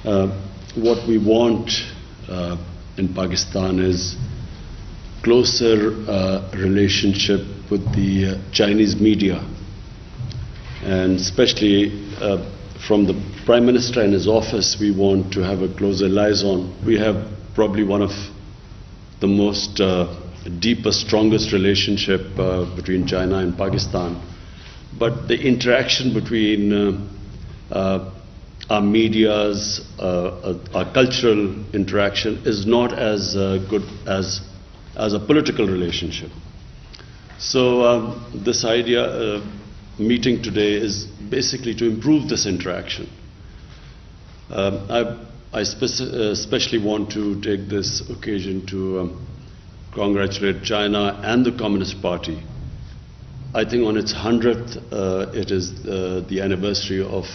What we want in Pakistan is closer relationship with the Chinese media, and especially from the Prime Minister and his office, we want to have a closer liaison. We have probably one of the most deepest, strongest relationship between China and Pakistan. But the interaction between our medias, our cultural interaction is not as good as a political relationship. So this idea, meeting today, is basically to improve this interaction. I especially want to take this occasion to congratulate China and the Communist Party. I think on its 100th, it is the anniversary of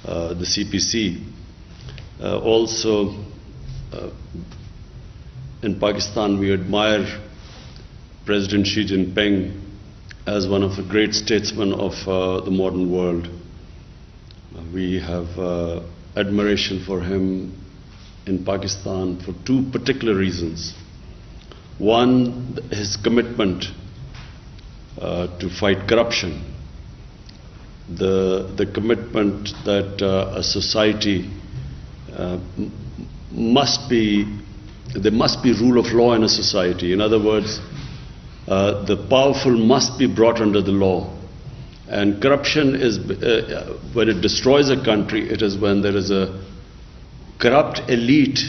the CPC. Also, in Pakistan, we admire President Xi Jinping as one of the great statesmen of the modern world. We have admiration for him in Pakistan for two particular reasons. One, his commitment to fight corruption. The commitment that a society there must be rule of law in a society. In other words, the powerful must be brought under the law. And corruption is, when it destroys a country, it is when there is a corrupt elite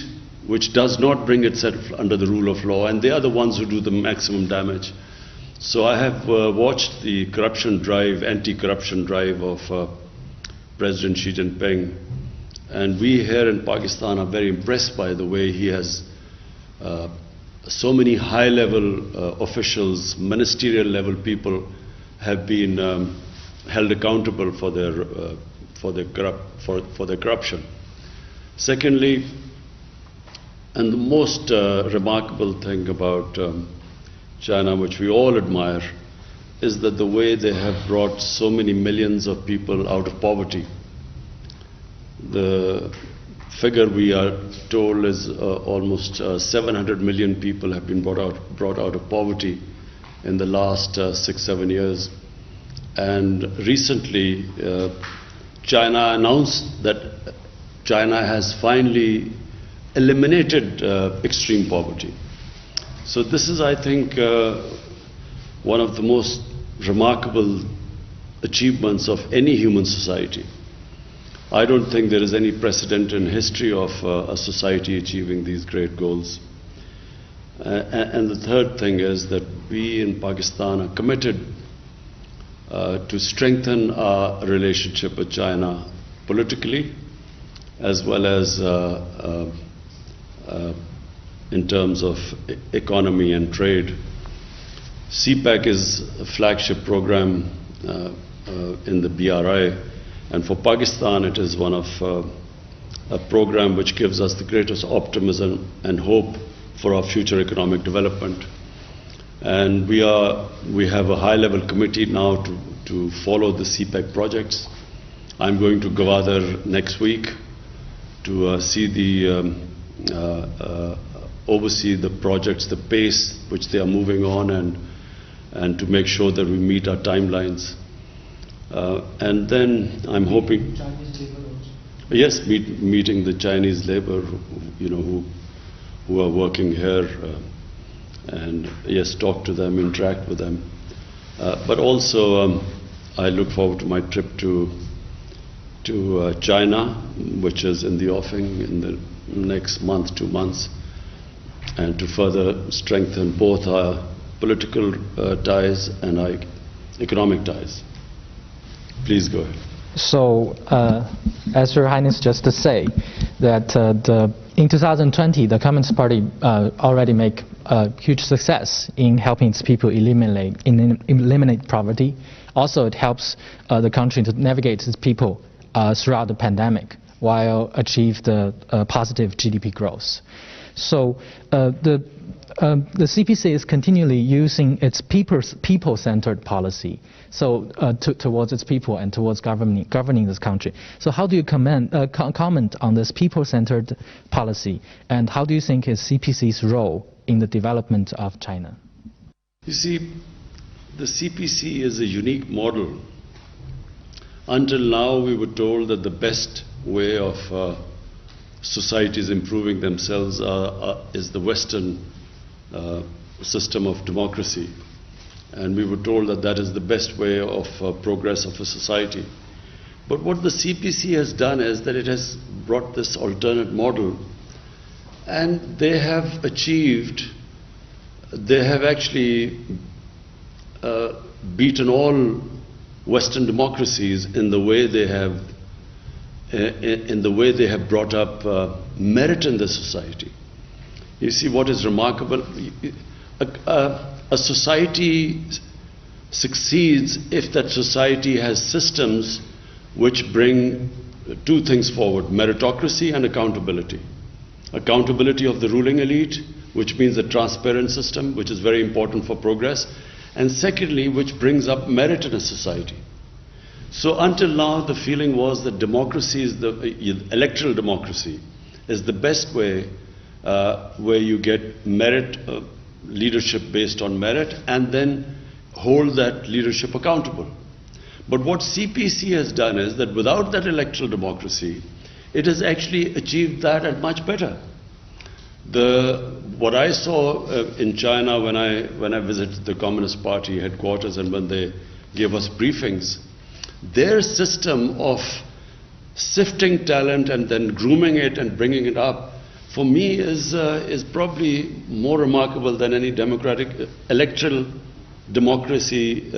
which does not bring itself under the rule of law, and they are the ones who do the maximum damage. So I have watched the corruption drive, anti-corruption drive of President Xi Jinping, and we here in Pakistan are very impressed by the way he has so many high-level officials, ministerial-level people have been held accountable for their corruption. Secondly, and the most remarkable thing about China, which we all admire, is that the way they have brought so many millions of people out of poverty. The figure we are told is almost 700 million people have been brought out of poverty in the last 6-7 years. And recently, China announced that China has finally eliminated extreme poverty. So this is, I think, one of the most remarkable achievements of any human society. I don't think there is any precedent in history of a society achieving these great goals. And the third thing is that we in Pakistan are committed to strengthen our relationship with China politically, as well as in terms of economy and trade. CPEC is a flagship program in the BRI, and for Pakistan it is one of a program which gives us the greatest optimism and hope for our future economic development. And we have a high-level committee now to follow the CPEC projects. I'm going to Gwadar next week to see oversee the projects, the pace which they are moving on, and to make sure that we meet our timelines. And then I'm hoping, Chinese labor also. yes, meeting the Chinese labor, who are working here, and yes, talk to them, interact with them. But also, I look forward to my trip to China, which is in the offing in the next month, 2 months, and to further strengthen both our political ties and our economic ties. Please go ahead. So, as Your Highness just say, that in 2020, the Communist Party already make a huge success in helping its people eliminate poverty. Also, it helps the country to navigate its people throughout the pandemic while achieve the positive GDP growth. So, the CPC is continually using its people-centered policy, so towards its people and towards governing this country. So how do you comment on this people-centered policy, and how do you think is CPC's role in the development of China? You see, the CPC is a unique model. Until now, we were told that the best way of societies improving themselves is the Western system of democracy. And we were told that that is the best way of progress of a society. But what the CPC has done is that it has brought this alternate model, and they have actually beaten all Western democracies in the way they have brought up merit in the society. You see, what is remarkable, a society succeeds if that society has systems which bring two things forward: meritocracy and accountability. Accountability of the ruling elite, which means a transparent system, which is very important for progress, and secondly, which brings up merit in a society. So until now, the feeling was that democracy is electoral democracy is the best way, where you get merit, leadership based on merit, and then hold that leadership accountable. But what CPC has done is that without that electoral democracy, it has actually achieved that and much better. What I saw in China when I visited the Communist Party headquarters and when they gave us briefings, their system of sifting talent and then grooming it and bringing it up, for me, is probably more remarkable than any democratic electoral democracy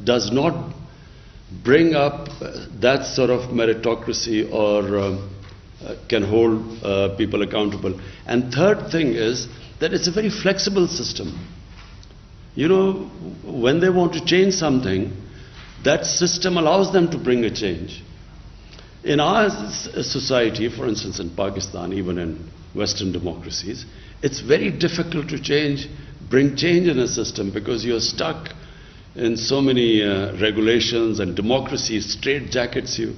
does not bring up that sort of meritocracy or can hold people accountable. And third thing is that it's a very flexible system. You know, when they want to change something, that system allows them to bring a change. In our society, for instance in Pakistan, even in Western democracies, it's very difficult to bring change in a system, because you're stuck in so many regulations, and democracy straitjackets you.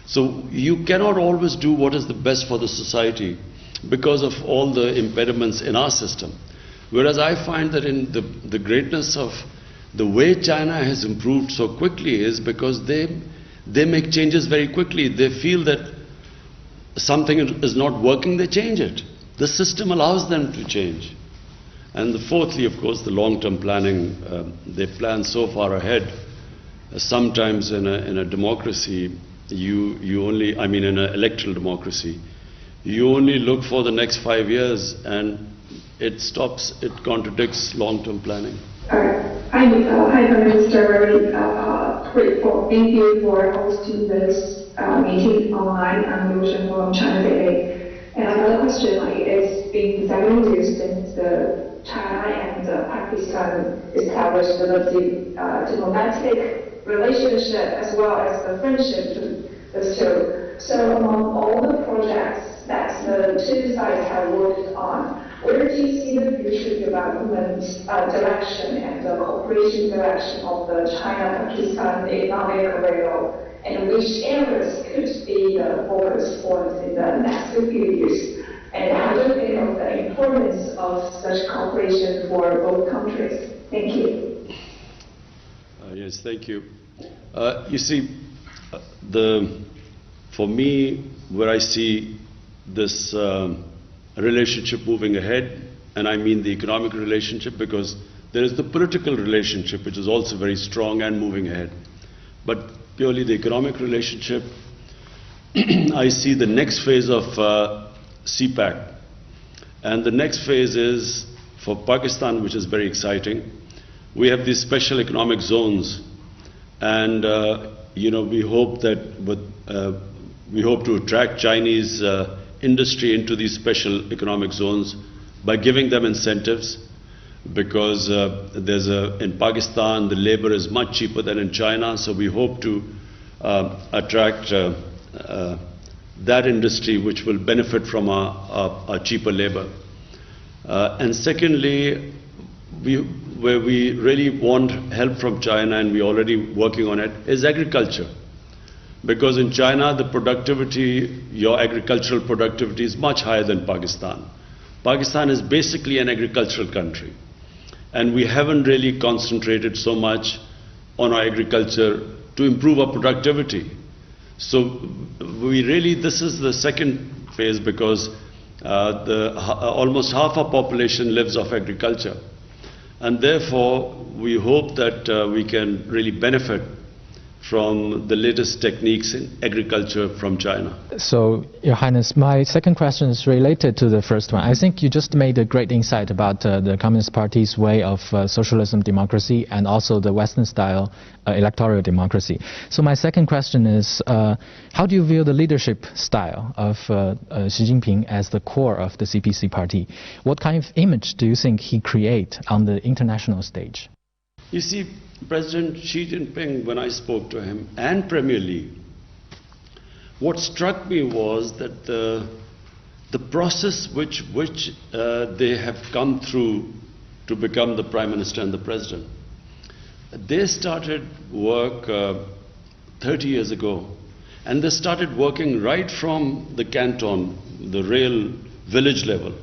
So you cannot always do what is the best for the society because of all the impediments in our system. Whereas I find that in the greatness of the way China has improved so quickly is because they make changes very quickly. They feel that something is not working, they change it. The system allows them to change. And fourthly, of course, the long-term planning. They plan so far ahead. Sometimes in a democracy, you only, I mean in an electoral democracy, you only look for the next 5 years, and it contradicts long-term planning. Hi, Prime Minister. Very grateful. Thank you for hosting this meeting online on Ocean from China Day. And another question, it's been 7 years since China and Pakistan established the diplomatic relationship as well as the friendship to the two. So among all the projects that the two sides have worked on, where do you see the future development direction and the cooperation direction of the China-Pakistan economic rail, and which areas could be the focus points in the next few years? And how do you think of the importance of such cooperation for both countries? Thank you. Yes, thank you. You see, for me, where I see this relationship moving ahead, and I mean the economic relationship, because there is the political relationship which is also very strong and moving ahead. But purely the economic relationship, I see the next phase of CPAC. And the next phase is for Pakistan, which is very exciting. We have these special economic zones, and we hope that we hope to attract Chinese industry into these special economic zones by giving them incentives, because in Pakistan the labor is much cheaper than in China, so we hope to attract that industry which will benefit from our cheaper labor. And secondly, where we really want help from China, and we're already working on it, is agriculture. Because in China, the productivity, your agricultural productivity is much higher than Pakistan. Pakistan is basically an agricultural country. And we haven't really concentrated so much on our agriculture to improve our productivity. So this is the second phase, because almost half our population lives off agriculture. And therefore, we hope that we can really benefit from the latest techniques in agriculture from China. So, Your Highness, my second question is related to the first one. I think you just made a great insight about the Communist Party's way of socialism democracy and also the Western-style electoral democracy. So my second question is, how do you view the leadership style of Xi Jinping as the core of the CPC party? What kind of image do you think he creates on the international stage? You see, President Xi Jinping, when I spoke to him, and Premier Li, what struck me was that the process which they have come through to become the Prime Minister and the President. They started work 30 years ago, and they started working right from the canton, the real village level.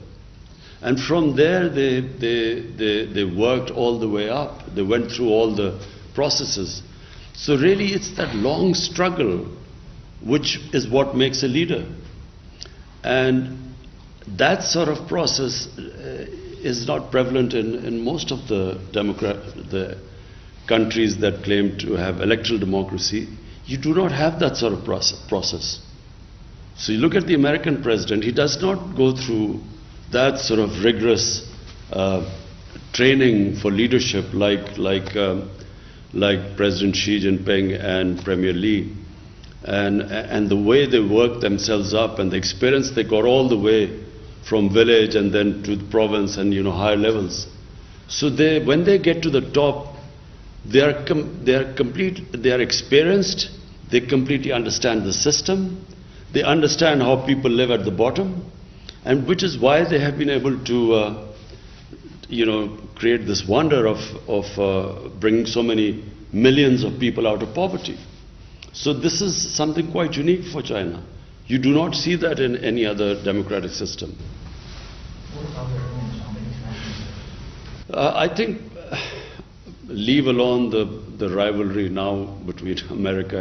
And from there, they worked all the way up. They went through all the processes. So really, it's that long struggle which is what makes a leader. And that sort of process is not prevalent in most of the countries that claim to have electoral democracy. You do not have that sort of process. So you look at the American president, he does not go through that sort of rigorous training for leadership like President Xi Jinping and Premier Li, and the way they work themselves up and the experience they got all the way from village and then to the province and higher levels. So when they get to the top, they are experienced. They completely understand the system. They understand how people live at the bottom. And which is why they have been able to, create this wonder of bringing so many millions of people out of poverty. So this is something quite unique for China. You do not see that in any other democratic system. I think, leave alone the rivalry now between America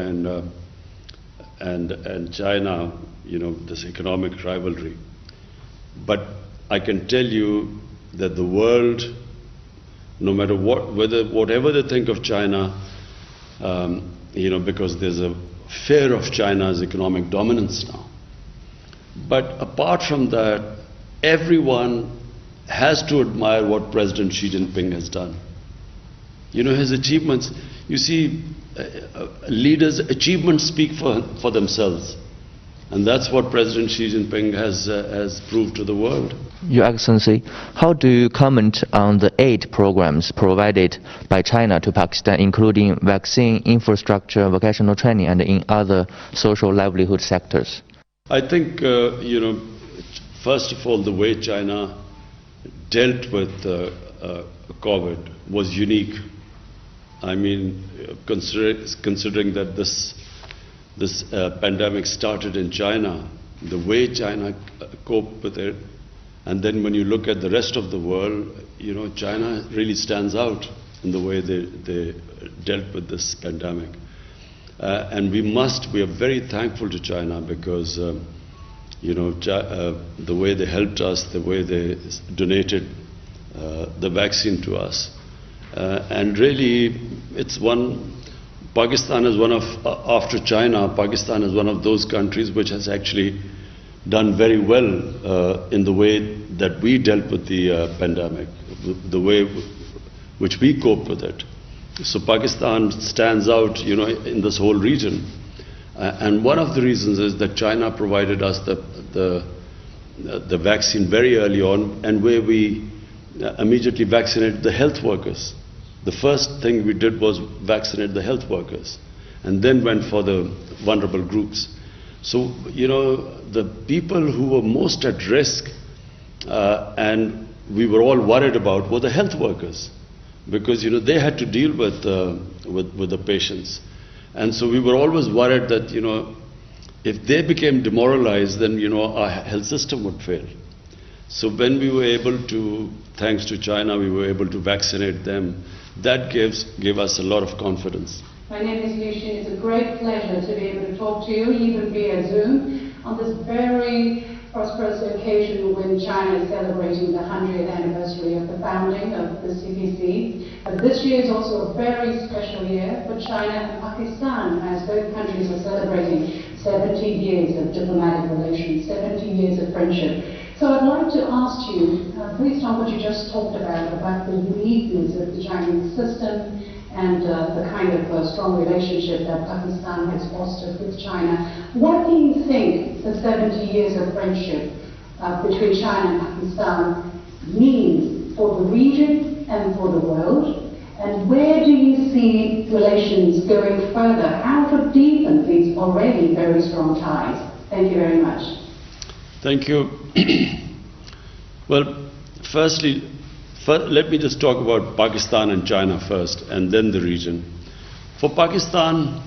and China, this economic rivalry. But I can tell you that the world, no matter whatever they think of China, because there's a fear of China's economic dominance now. But apart from that, everyone has to admire what President Xi Jinping has done. His achievements, you see, leaders' achievements speak for themselves. And that's what President Xi Jinping has proved to the world. Your Excellency, how do you comment on the aid programs provided by China to Pakistan, including vaccine, infrastructure, vocational training, and in other social livelihood sectors? I think, first of all, the way China dealt with COVID was unique. I mean, considering that this pandemic started in China, the way China coped with it, and then when you look at the rest of the world, China really stands out in the way they dealt with this pandemic. And we are very thankful to China because, the way they helped us, the way they donated the vaccine to us. And really, Pakistan is after China, Pakistan is one of those countries which has actually done very well in the way that we dealt with the pandemic, the way which we coped with it. So Pakistan stands out, in this whole region. And one of the reasons is that China provided us the vaccine very early on, and where we immediately vaccinated the health workers. The first thing we did was vaccinate the health workers, and then went for the vulnerable groups. So, the people who were most at risk and we were all worried about were the health workers, because they had to deal with the patients. And so we were always worried that if they became demoralized, then our health system would fail. So when we were able to, thanks to China, we were able to vaccinate them, that gave us a lot of confidence. My name is Liu Xin. It's a great pleasure to be able to talk to you, even via Zoom, on this very prosperous occasion when China is celebrating the 100th anniversary of the founding of the CPC. But this year is also a very special year for China and Pakistan, as both countries are celebrating 70 years of diplomatic relations, 70 years of friendship. So I'd like to ask you, based on what you just talked about the uniqueness of the Chinese system and the kind of strong relationship that Pakistan has fostered with China, what do you think the 70 years of friendship between China and Pakistan means for the region and for the world? And where do you see relations going further? How to deepen these already very strong ties? Thank you very much. Thank you. Well, firstly, let me just talk about Pakistan and China first, and then the region. For Pakistan,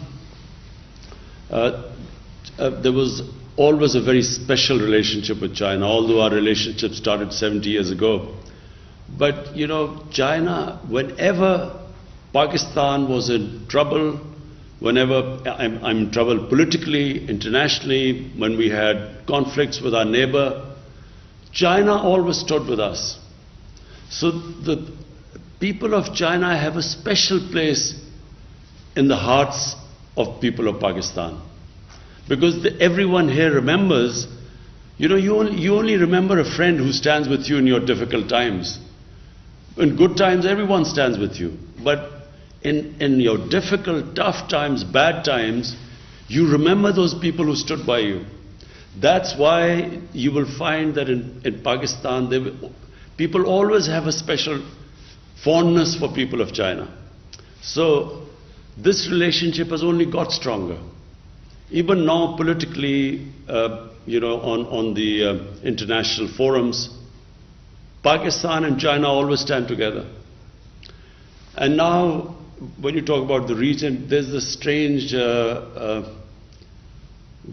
there was always a very special relationship with China, although our relationship started 70 years ago. But, China, whenever Pakistan was in trouble, whenever I'm in trouble politically, internationally, when we had conflicts with our neighbor, China always stood with us. So the people of China have a special place in the hearts of people of Pakistan. Because everyone here remembers, you only remember a friend who stands with you in your difficult times. In good times, everyone stands with you. But in your difficult, tough times, bad times, you remember those people who stood by you. That's why you will find that in Pakistan, people always have a special fondness for people of China. So this relationship has only got stronger. Even now, politically, on the international forums, Pakistan and China always stand together. And now, when you talk about the region, there's this strange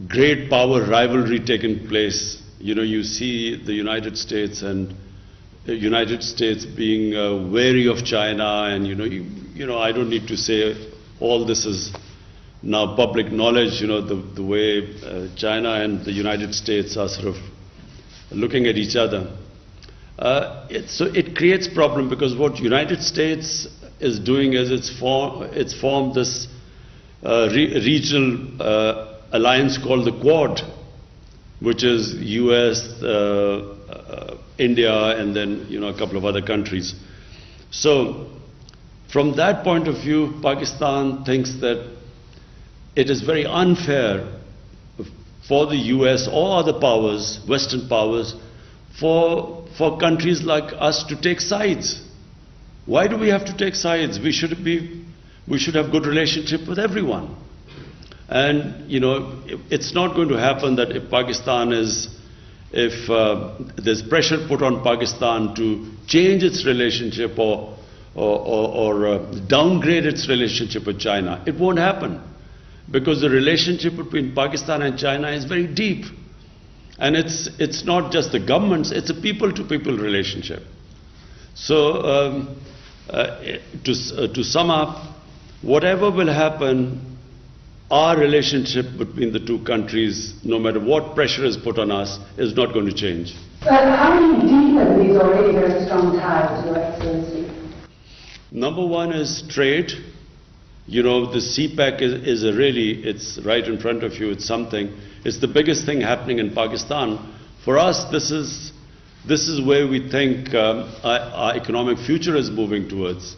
great power rivalry taking place. You see the United States and the United States being wary of China, and I don't need to say all this is now public knowledge. The way China and the United States are sort of looking at each other. So it creates problem, because what United States is doing is it's formed this regional alliance called the Quad, which is US, India, and then a couple of other countries. So from that point of view, Pakistan thinks that it is very unfair for the US or other powers, Western powers, for countries like us to take sides. Why do we have to take sides? We should have good relationship with everyone. And it's not going to happen that if there's pressure put on Pakistan to change its relationship or downgrade its relationship with China, it won't happen, because the relationship between Pakistan and China is very deep. And it's not just the governments, it's a people-to-people relationship. So to sum up, whatever will happen, our relationship between the two countries, no matter what pressure is put on us, is not going to change. But how do you deepen these already very strong ties, Your Excellency? Number one is trade. The CPEC is it's right in front of you, it's something. It's the biggest thing happening in Pakistan. For us, this is where we think our economic future is moving towards.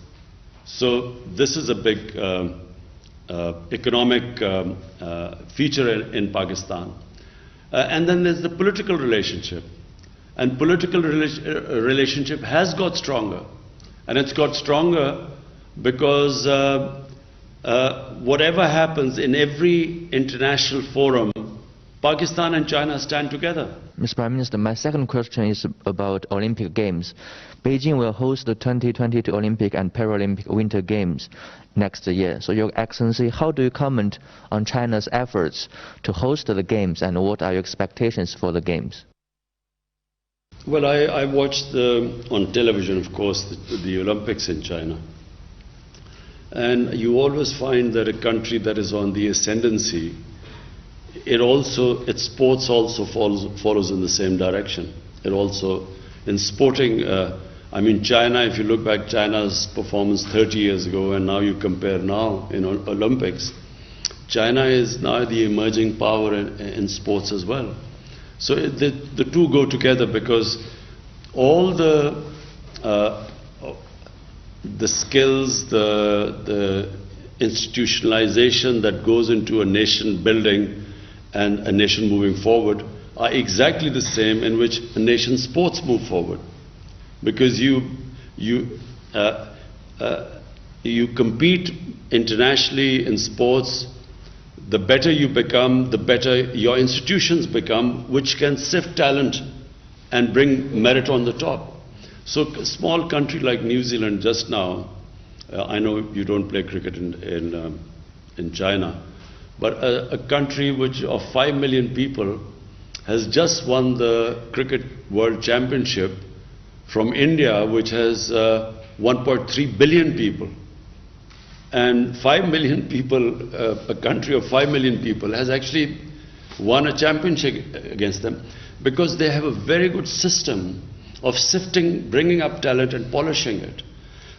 So this is a big economic feature in Pakistan. And then there's the political relationship. And political relationship has got stronger. And it's got stronger because whatever happens in every international forum, Pakistan and China stand together. Mr. Prime Minister, my second question is about Olympic Games. Beijing will host the 2022 Olympic and Paralympic Winter Games next year. So, Your Excellency, how do you comment on China's efforts to host the Games, and what are your expectations for the Games? Well, I watched on television, of course, the Olympics in China. And you always find that a country that is on the ascendancy, its sports also follows in the same direction. It also, in sporting, China, if you look back, China's performance 30 years ago, and now you compare now in Olympics, China is now the emerging power in sports as well. So the two go together, because all the skills, the institutionalization that goes into a nation building and a nation moving forward are exactly the same in which a nation's sports move forward. Because you compete internationally in sports, the better you become, the better your institutions become, which can sift talent and bring merit on the top. So a small country like New Zealand just now, I know you don't play cricket in China, but a country of 5 million people has just won the Cricket World Championship from India, which has 1.3 billion people. And 5 million people, a country of 5 million people has actually won a championship against them, because they have a very good system of sifting, bringing up talent and polishing it.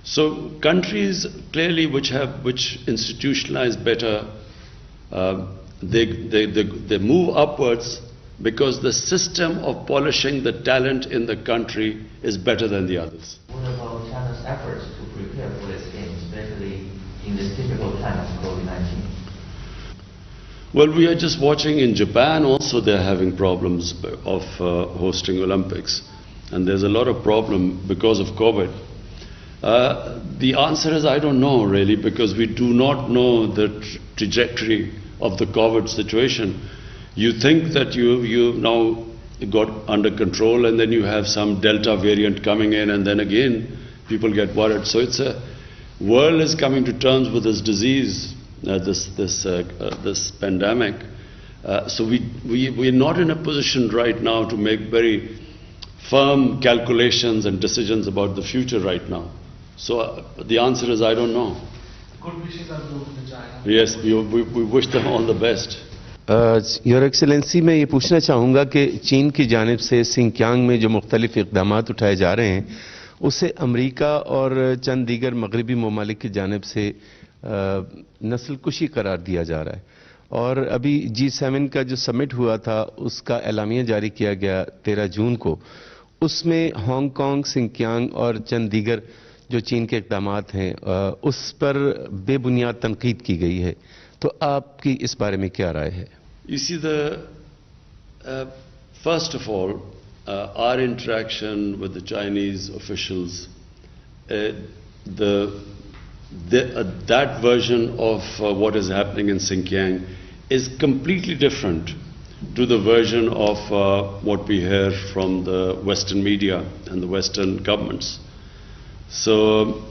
So countries clearly which institutionalize better, they move upwards, because the system of polishing the talent in the country is better than the others. What about China's efforts to prepare for this game, especially in this difficult time of COVID-19? Well, we are just watching in Japan also they're having problems of hosting Olympics. And there's a lot of problem because of COVID. The answer is I don't know really, because we do not know the trajectory of the COVID situation. You think that you now got under control, and then you have some Delta variant coming in, and then again people get worried. So it's world is coming to terms with this disease, this pandemic. So we're not in a position right now to make very firm calculations and decisions about the future right now. So the answer is I don't know. Good wishes are due to China. Yes, we wish them all the best. Your excellency मैं ये पूछना चाहूँगा कि चीन की जानिब से Sinkiang में जो मुख्तलिफ इक़दामात उठाए जा रहे हैं, उसे अमरीका और चंद दीगर मगरबी ममालिक की जानिब से नस्ल कुशी करार दिया जा रहा है. और अभी G7 का जो समिट हुआ था, उसका एलामिया जारी किया गया 13 जून को. उसमें हांगकांग, सिंकियांग और चंद दीगर जो चीन के इक़दामात हैं, उस पर बेबुनियाद तनकीद की गई है. तो आपकी इस बारे में क्या राय है? You see, first of all, our interaction with the Chinese officials, that version of what is happening in Xinjiang is completely different to the version of what we hear from the Western media and the Western governments. So,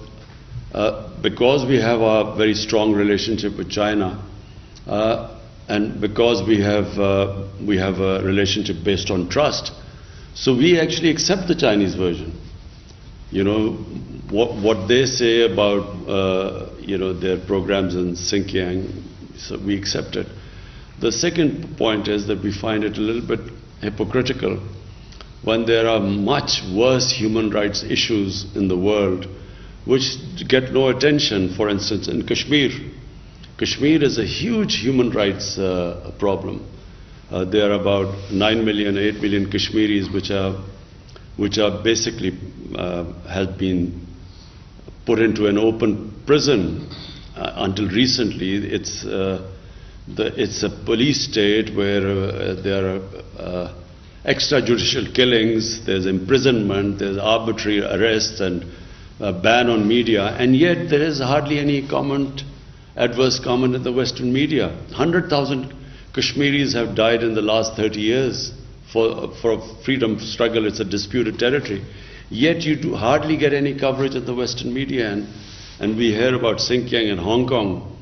because we have a very strong relationship with China, and because we have a relationship based on trust, so we actually accept the Chinese version. You know, what they say about their programs in Xinjiang, so we accept it. The second point is that we find it a little bit hypocritical when there are much worse human rights issues in the world which get no attention. For instance, in Kashmir. Kashmir is a huge human rights problem. There are about 9 million, 8 million Kashmiris which are basically have been put into an open prison until recently. It's a police state where there are extrajudicial killings, there's imprisonment, there's arbitrary arrests and a ban on media, and yet there is hardly any adverse comment in the Western media. 100,000 Kashmiris have died in the last 30 years for a freedom struggle. It's a disputed territory. Yet you do hardly get any coverage in the Western media, and we hear about Xinjiang and Hong Kong.